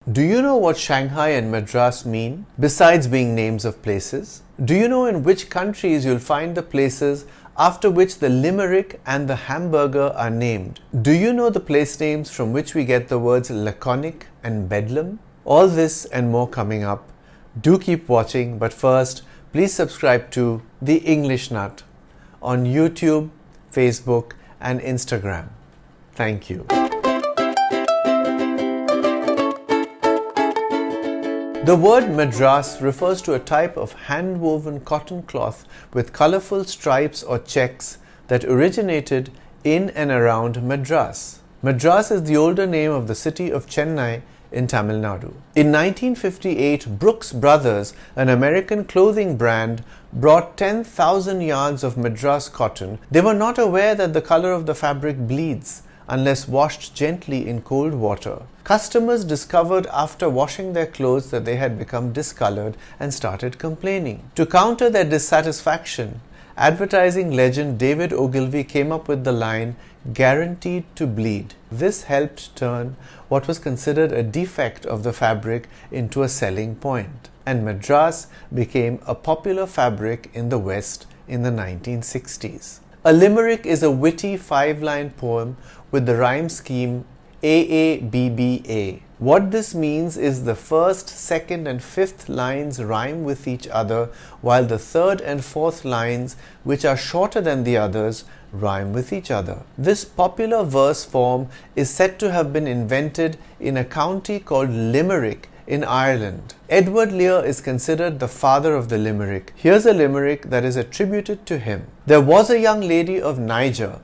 Do you know what Shanghai and Madras mean, besides being names of places? Do you know in which countries you'll find the places after which the Limerick and the Hamburger are named? Do you know the place names from which we get the words Laconic and Bedlam? All this and more coming up. Do keep watching, but first, please subscribe to The English Nut on YouTube, Facebook and Instagram. Thank you. The word Madras refers to a type of hand-woven cotton cloth with colorful stripes or checks that originated in and around Madras. Madras is the older name of the city of Chennai in Tamil Nadu. In 1958, Brooks Brothers, an American clothing brand, brought 10,000 yards of Madras cotton. They were not aware that the color of the fabric bleeds unless washed gently in cold water. Customers discovered after washing their clothes that they had become discolored and started complaining. To counter their dissatisfaction, advertising legend David Ogilvy came up with the line, "Guaranteed to bleed." This helped turn what was considered a defect of the fabric into a selling point, and Madras became a popular fabric in the West in the 1960s. A limerick is a witty 5-line poem with the rhyme scheme AABBA. What this means is the first, second and fifth lines rhyme with each other, while the third and fourth lines, which are shorter than the others, rhyme with each other. This popular verse form is said to have been invented in a county called Limerick in Ireland. Edward Lear is considered the father of the limerick. Here's a limerick that is attributed to him. There was a young lady of Niger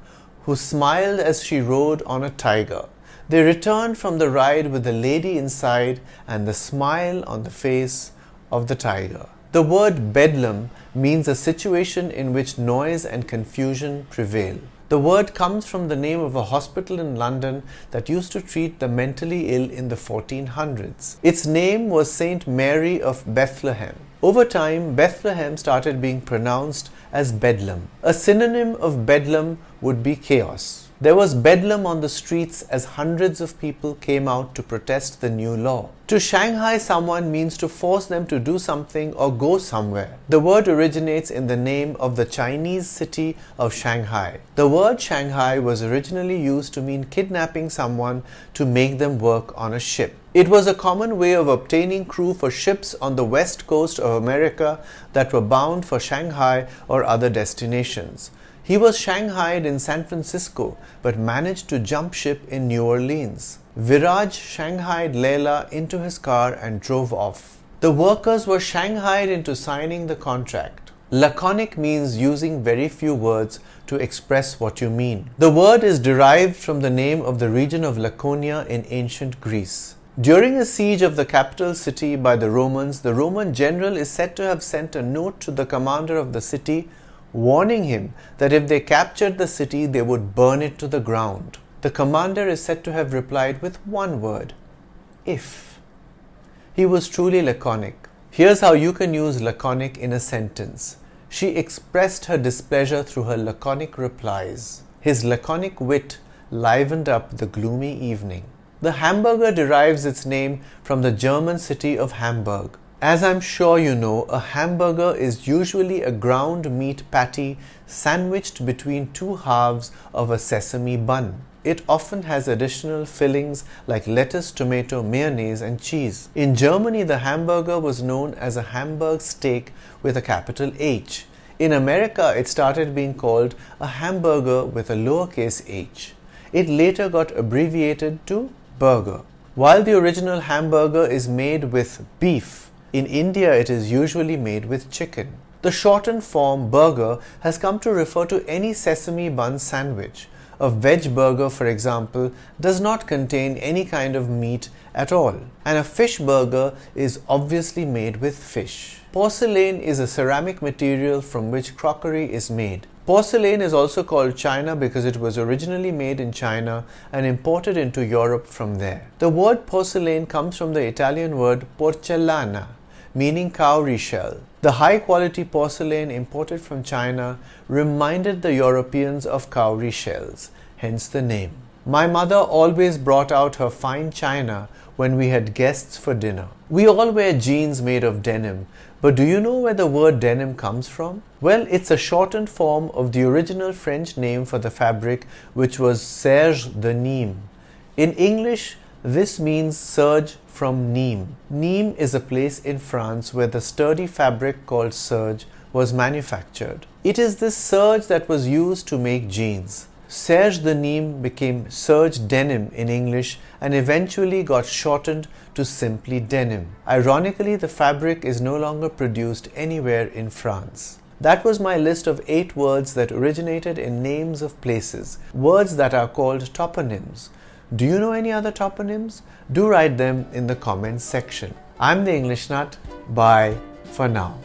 who smiled as she rode on a tiger. They returned from the ride with the lady inside and the smile on the face of the tiger. The word Bedlam means a situation in which noise and confusion prevail. The word comes from the name of a hospital in London that used to treat the mentally ill in the 1400s. Its name was St. Mary of Bethlehem. Over time, Bethlehem started being pronounced as Bedlam. A synonym of Bedlam would be chaos. There was bedlam on the streets as hundreds of people came out to protest the new law. To Shanghai someone means to force them to do something or go somewhere. The word originates in the name of the Chinese city of Shanghai. The word Shanghai was originally used to mean kidnapping someone to make them work on a ship. It was a common way of obtaining crew for ships on the west coast of America that were bound for Shanghai or other destinations. He was shanghaied in San Francisco but managed to jump ship in New Orleans. Viraj shanghaied Leila into his car and drove off. The workers were shanghaied into signing the contract. Laconic means using very few words to express what you mean. The word is derived from the name of the region of Laconia in ancient Greece. During a siege of the capital city by the Romans, the Roman general is said to have sent a note to the commander of the city warning him that if they captured the city, they would burn it to the ground. The commander is said to have replied with one word, if. He was truly laconic. Here's how you can use laconic in a sentence. She expressed her displeasure through her laconic replies. His laconic wit livened up the gloomy evening. The hamburger derives its name from the German city of Hamburg. As I'm sure you know, a hamburger is usually a ground meat patty sandwiched between two halves of a sesame bun. It often has additional fillings like lettuce, tomato, mayonnaise and cheese. In Germany, the hamburger was known as a Hamburg steak with a capital H. In America, it started being called a hamburger with a lowercase h. It later got abbreviated to burger. While the original hamburger is made with beef, in India, it is usually made with chicken. The shortened form burger has come to refer to any sesame bun sandwich. A veg burger, for example, does not contain any kind of meat at all. And a fish burger is obviously made with fish. Porcelain is a ceramic material from which crockery is made. Porcelain is also called China because it was originally made in China and imported into Europe from there. The word porcelain comes from the Italian word porcellana, meaning cowrie shell. The high-quality porcelain imported from China reminded the Europeans of cowrie shells, hence the name. My mother always brought out her fine china when we had guests for dinner. We all wear jeans made of denim, but do you know where the word denim comes from? Well, it's a shortened form of the original French name for the fabric, which was serge de Nîmes. In English, this means serge from Nîmes. Nîmes is a place in France where the sturdy fabric called serge was manufactured. It is this serge that was used to make jeans. Serge de Nîmes became serge denim in English and eventually got shortened to simply denim. Ironically, the fabric is no longer produced anywhere in France. That was my list of 8 words that originated in names of places, words that are called toponyms. Do you know any other toponyms? Do write them in the comments section. I'm the English Nut. Bye for now.